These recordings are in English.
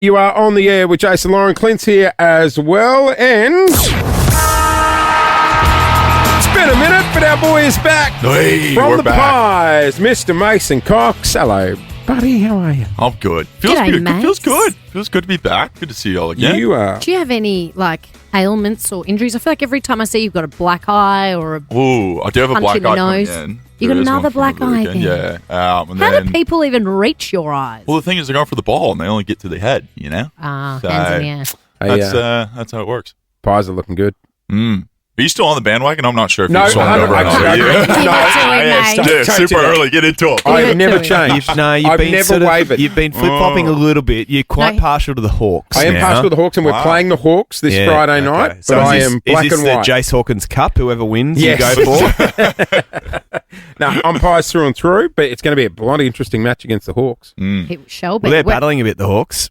You are on the air with Jason Lauren. Clint's here as well. And it's been a minute, but our boy is back. Hey, from we're the back. Pies, Mr. Mason Cox. Hello, buddy. How are you? I'm good. Feels G'day, good. mates. Feels good. Feels good to be back. Good to see you all again. You are. Do you have any ailments or injuries? I feel like every time I see you've got a black eye or a. Ooh, I do have a Punch black in the eye coming nose. in. You There got is one another from black the eye weekend, then? Yeah. And How then, do people even reach your eyes? well, the thing is, they're going for the ball and they only get to the head. You know. Hands So, in the air. Hey, That's how it works. Pies are looking good. Are you still on the bandwagon? I'm not sure if No, you've swung 100 over or not. actually, Yeah. Keep it to it, mate. Don't do Super that. early. Get into it. I have it never to me. changed. You've I've been never wavered. You've been flip-flopping a little bit. You're quite No. partial to the Hawks. I am now. partial to the Hawks, and we're Wow. playing the Hawks this Yeah, Friday okay. night. So but I is am this, black is this and white. the Jace Hawkins Cup? Whoever wins, Yes. you go for. No, I'm Pies through and through, but it's going to be a bloody interesting match against the Hawks. It shall be. Well, they're Well, battling a bit, the Hawks.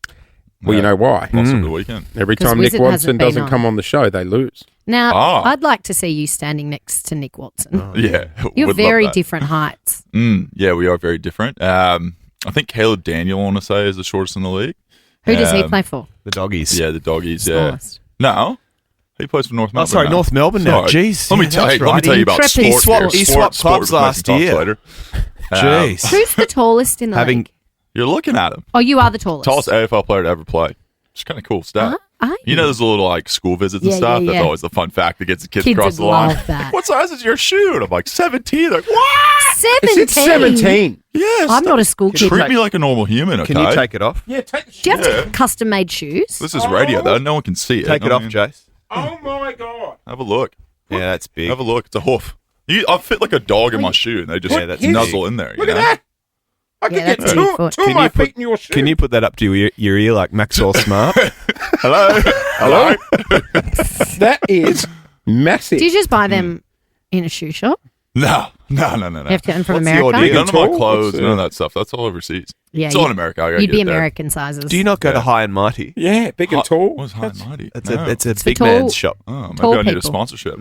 Well, you know why. Most of the weekend. Every 'Cause time Nick Wizard Watson hasn't been doesn't on. come on the show, they lose. Now, Ah. I'd like to see you standing next to Nick Watson. Yeah. You're would love very that. different heights. Yeah, we are very different. I think Caleb Daniel, I want to say, is the shortest in the league. Who does he Um, play for? The doggies. Yeah, the doggies. Yeah. Smallest. No, he plays for North Melbourne. Oh, sorry, now. North Melbourne now. Sorry. Jeez. Let me Yeah, tell that's you. Let me right. tell you about Intrepid sport. He swapped- here. he Sport- swapped sport clubs with last Mason Cox year. later. Jeez. Who's the tallest in the Having league? You're looking at him. Oh, you are the tallest. Tallest AFL player to ever play. It's kind of cool stat. Are You know, there's a little school visits and Yeah, stuff. yeah, That's yeah. always the fun fact that gets the kids Kids across would the line. love that. What size is your shoe? And I'm like 17. They're like, what? 17. It's 17. Yes. I'm not a school kid. Treat me like a normal human. Okay. Can you take it off? Yeah, take the Do you have to get custom-made shoes? This is radio though. No one can see it. Take it I off, mean, Jace. Oh, my God. Have a look. Yeah, that's big. Have a look. It's a hoof. I'll fit like a dog in my shoe, and they just Yeah, that's nuzzle big. in there. Look you at know? that. I could Yeah, get that's a two big foot. of my feet in your shoe. Can you put that up to your ear like Maxwell Smart? Hello. Hello. That is massive. Do you just buy them in a shoe shop? No. You have to get them from What's the America? ordeal? None of my Tall? clothes, What's, none of that stuff. That's all overseas. Yeah, it's all in America. I gotta You'd get be it there. American sizes. Do you not go to High and Mighty? Yeah, big and Hot- tall. What's high and mighty? It's No. a it's a for big tall- man's shop. Oh, maybe tall I need a people. sponsorship.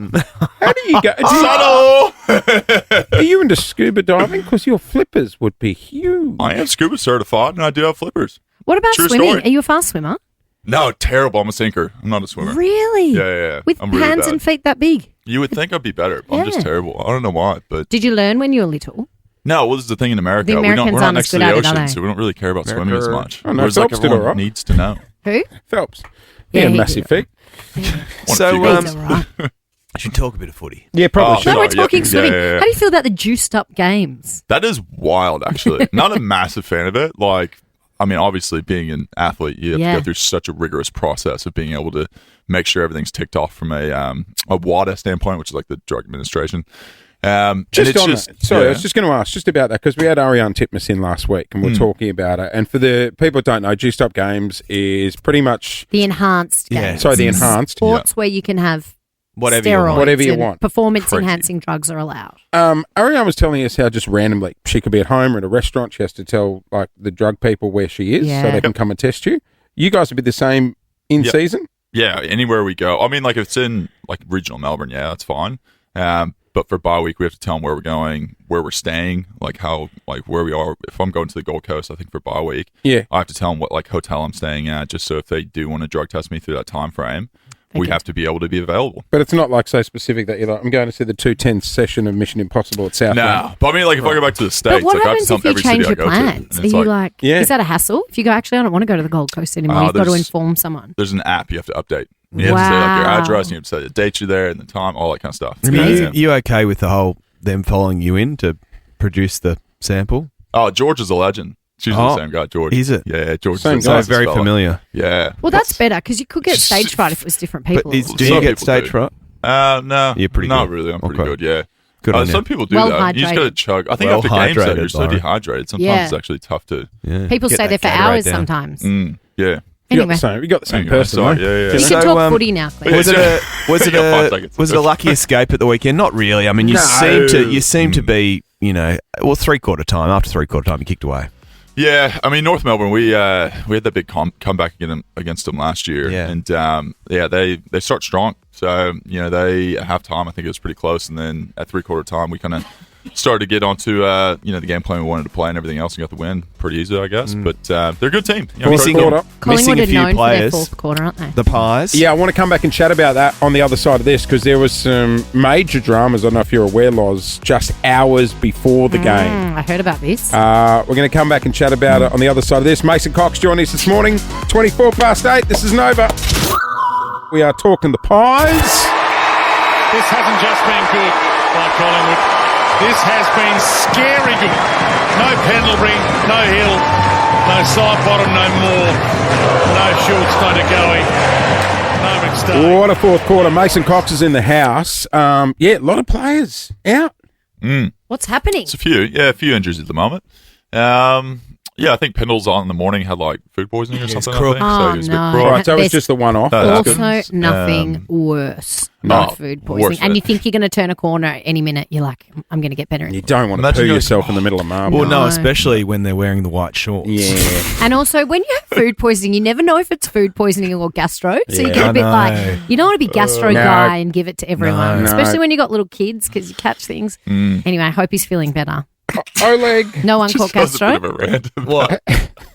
How do you go? Subtle. Are you into scuba diving? Because your flippers would be huge. I am scuba certified, and I do have flippers. What about True swimming? story. Are you a fast swimmer? No, terrible. I'm a sinker. I'm not a swimmer. Really? Yeah. With I'm really hands bad. and feet that big? You would think I'd be better. But I'm just Yeah. terrible. I don't know why, but Did you learn when you were little? no. Well, this is the thing in America. The Americans we're not aren't next as to good the at it, are ocean, they? so we don't really care about swimming as much. Oh, no, Whereas like Phelps did everyone all right. needs to know. Who? Phelps. Yeah, Yeah, he massive did. feet. So, He's all right. I should talk a bit of footy. Yeah, probably Oh, should. No, we're Sorry, yeah, talking yeah, swimming. yeah. How do you feel about the juiced up games? That is wild, actually. Not a massive fan of it. Like, I mean, obviously, being an athlete, you have Yeah. to go through such a rigorous process of being able to make sure everything's ticked off from a WADA standpoint, which is like the Drug Administration. And Just it's on just, that. Sorry, I yeah. was just going to ask just about that because we had Ariane Titmus in last week and we're talking about it. And for the people that don't know, Juiced Up Games is pretty much The enhanced Yeah. games. Sorry, the enhanced. Sports where you can have Whatever you steroids want. Whatever you and want. Performance-enhancing drugs are allowed. Ariane was telling us how just randomly she could be at home or at a restaurant. She has to tell like the drug people where she is so Yeah. they can come and test you. You guys would be the same in Yep. season? Yeah, anywhere we go. I mean, like if it's in like regional Melbourne, yeah, that's fine. But for bye week, we have to tell them where we're going, where we're staying, like how, like where we are. If I'm going to the Gold Coast, I think for bye week, Yeah. I have to tell them what like hotel I'm staying at, just so if they do want to drug test me through that time frame, They we can- have to be able to be available. But it's not like so specific that you're like, I'm going to see the 210 session of Mission Impossible at South. No, but I mean, like if I go back to the states, But what like I have to happens tell if them you every city change I your go to. plans? And Are it's you like, like, Yeah. is that a hassle? If you go, actually, I don't want to go to the Gold Coast anymore. You've got to there's- inform someone. there's an app you have to update. You have to say like your Wow. address, and you have to say the date you're there and the time, all that kind of stuff. I mean, amazing. you okay with the whole them following you in to produce the sample? Oh, George is a legend. She's Oh, the same guy, George. is it? Yeah, George. Same is guy. the So nicest very fella. familiar. Yeah. Well, that's better because you could get stage fright if it was different people. But do Some you get people stage do. fright? No, You're pretty not good. really. I'm pretty Okay. good. Yeah. Good on you. Some people do Well that. You just got to hydrated. chug. I think Well after games, though, hydrated, you're so Lauren. dehydrated. Sometimes Yeah. it's actually tough to. Yeah. People Get stay there that for Gatorade hours down. sometimes. Yeah. You Anyway, got the same Anyway, person, sorry. mate. Yeah. we So, can talk footy now, please. Was it a was it You got 5 a seconds. was it a lucky escape at the weekend? Not really. I mean, you No. seem to be, you know, well, after 3/4 time you kicked away. Yeah, I mean North Melbourne. We had that big comeback against them last year, Yeah. and they start strong. So they at halftime I think it was pretty close, and then at 3/4 time we kind of started to get onto the game plan we wanted to play and everything else, and got the win pretty easy, I guess. But they're a good team. You know, Missing pretty quarter. Collingwood a are few known for their players. fourth quarter, aren't they? The Pies. Yeah, I want to come back and chat about that on the other side of this because there was some major dramas. I don't know if you're aware, Loz, just hours before the game. I heard about this. We're going to come back and chat about it on the other side of this. Mason Cox joined us this morning, 8:24. This is Nova. We are talking the Pies. This hasn't just been good by Collingwood. This has been scary good. No Pendlebury, no Hill, no side bottom, no Moore, no Schultz, no DeGoey, no McStay. What a fourth quarter. Mason Cox is in the house. A lot of players out. What's happening? It's a few injuries at the moment. I think Pendle's on in the morning had like food poisoning or something. crook. I think. So he was a bit Oh, crook. no. Right, so that was There's just the one-off. that's good. Also, nothing worse than food poisoning. worse And you than- think you're going to turn a corner any minute. You're like, I'm going to get better. You don't want to Imagine poo going- yourself in the middle of marble. Well, no, No. especially when they're wearing the white shorts. Yeah. And also, when you have food poisoning, you never know if it's food poisoning or gastro. So you Yeah. get I a bit know. like, you don't want to be gastro No. guy and give it to everyone, No. especially when you got little kids because you catch things. Anyway, I hope he's feeling better. Oleg. No one Just caught that was a gastro. bit of a rant. What?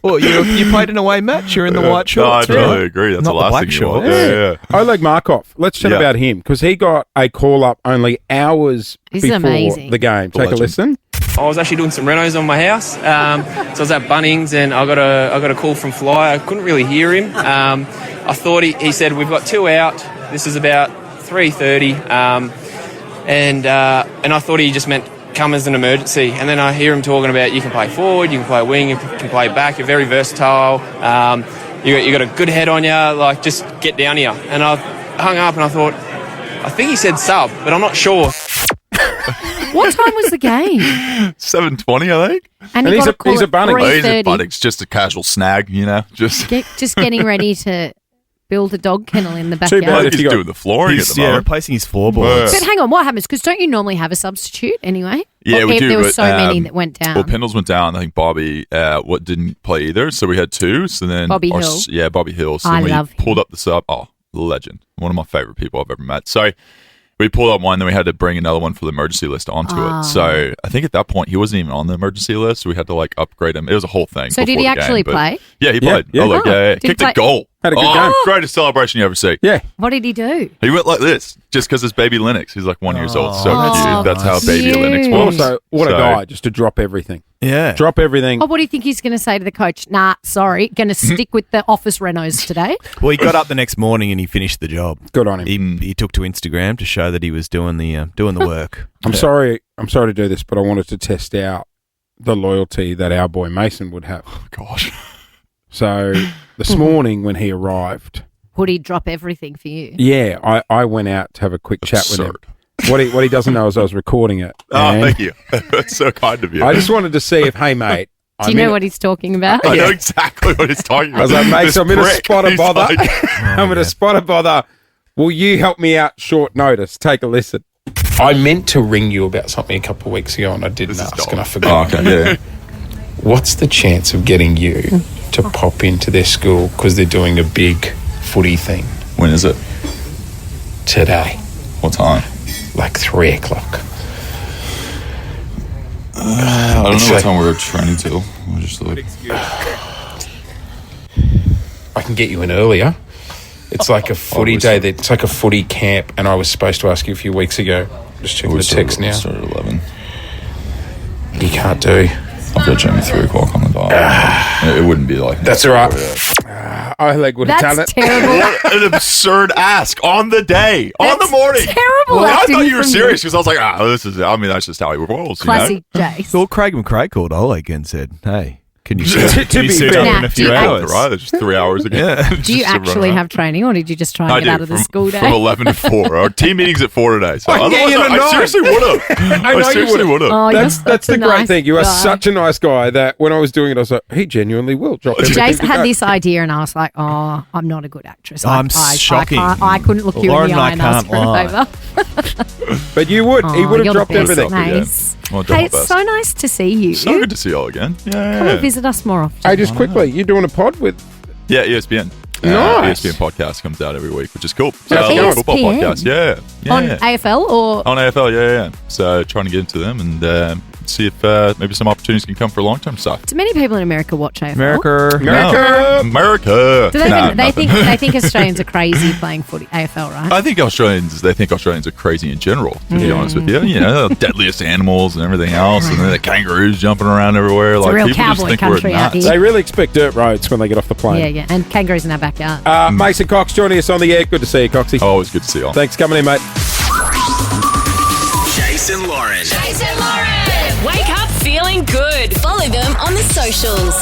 Well, you played an away match. You're in the white No, I shorts. totally agree. That's Not the the last black thing you want. shorts. Yeah. Oleg Markov. Let's chat Yeah. about him because he got a call-up only hours This is before amazing. the game. Take a legend. listen. I was actually doing some renos on my house. So I was at Bunnings and I got a call from Fly. I couldn't really hear him. I thought he said, we've got two out. This is about 3:30. And I thought he just meant come as an emergency. And then I hear him talking about you can play forward, you can play wing, you can play back. You're very versatile. You got a good head on you. Like, just get down here. And I hung up and I thought, I think he said sub, but I'm not sure. What time was the game? 7:20, I think. And he's got a- he's a Bunnings. Oh, he's a 3:30. Bunnings, just a casual snag, just. Just getting ready to build a dog kennel in the Too backyard. bad I if think he's you got- doing the flooring at He's, the moment. replacing his floorboards. But hang on, what happens? Because don't you normally have a substitute anyway? Yeah, Or we if do. There were but, so many that went down. Well, Pendles went down. I think Bobby didn't play either, so we had two. So then Bobby Hill. Yeah, Bobby Hill. So I we love him. pulled up the sub. Oh, legend. One of my favorite people I've ever met. So we pulled up one, then we had to bring another one for the emergency list onto it. So I think at that point he wasn't even on the emergency list. So we had to like upgrade him. It was a whole thing. So did before he the actually game, but- play? Yeah, he played. yeah. Oh, look, Oh, yeah. did he Kicked play- a goal. Had a good game. Greatest celebration you ever see. Yeah. What did he do? He went like this just because it's baby Linux. He's like 1 year old. So Oh, cute. That's how baby cute. Linux Well, was. also, what a So- guy, just to drop everything. Yeah. Drop everything. Oh, what do you think he's going to say to the coach? Nah, sorry, going to stick with the office renos today. Well, he got up the next morning and he finished the job. Good on him. He took to Instagram to show that he was doing the work. I'm sorry to do this, but I wanted to test out the loyalty that our boy Mason would have. Gosh. So this morning when he arrived, Would he drop everything for you? yeah, I went out to have a quick chat with him. Absurd. What he doesn't know is I was recording it. Oh, and thank you. That's so kind of you. I just wanted to see if, hey mate, Do you know what he's talking about? I know exactly what he's talking about. I was like, mate, This I'm in a prick. spot of He's bother. like- I'm in a spot of bother. Will you help me out short notice? Take a listen. I meant to ring you about something a couple of weeks ago and I didn't This is ask dull. and I forgot. Oh, okay, yeah. What's the chance of getting you to pop into their school because they're doing a big footy thing When is it? today, What time? like 3 o'clock? I don't It's know like- what time we're training till. We'll just look. I can get you in earlier. It's like a footy day. It's like a footy camp, and I was supposed to ask you a few weeks ago. Just checking the text now. Start at 11. You can't do. I'll go gym at 3 o'clock on the dot. It wouldn't be like That's all right. Oleg would have done That's it. terrible. An absurd ask on the day, on That's the morning. terrible I acting thought you were from serious because I was like, this is. I mean, that's just how he rolls. Classic Jace. So Craig McRae called Oleg and said, "Hey, can you To can you be suit fair- up Now, in a do few you- hours?" Right, it's just 3 hours ago. Yeah. Do you actually have training or did you just try and I get do. out of the school day? From 11 to 4. Our team meeting's at 4 today. So I can get otherwise, you in at I 9. seriously would have. I know you seriously would've. would have. Oh, That's you're the such a great nice thing. You are guy. such a nice guy that when I was doing it, I was like, he genuinely will drop everything. Jace to had go. this idea, and I was like, "Oh, I'm not a good actress. I'm shocking. I couldn't look you Lauren in the and eye I and ask for can't a lie. favour." But you would. He Oh, would have you're dropped the best, everything. Nice. I'll do Hey, my it's best. so nice to see you. So good to see you all again. Come Yeah. and visit us more often. Hey, just quickly, you're doing a pod with. Yeah, ESPN. Nice. ESPN podcast comes out every week, which is cool. So, ESPN? football podcast, yeah. On AFL or On AFL, yeah. So trying to get into them and see if maybe some opportunities can come for long-term stuff. do many people in America watch AFL? America. No. America. Do they, Nah, think, they nothing. think they think Australians are crazy playing footy AFL, right? I think Australians are crazy in general, to be honest with you. You know, the deadliest animals and everything else, and then the kangaroos jumping around everywhere. It's like a real people just cowboy think country we're out nuts. here. They really expect dirt roads when they get off the plane. Yeah, yeah, and kangaroos in our backyard. Mason Cox joining us on the air. Good to see you, Coxie. Always good to see you all. Thanks for coming in, mate. Jason Lauren. Jason Lauren. Wake up feeling good. Follow them on the socials.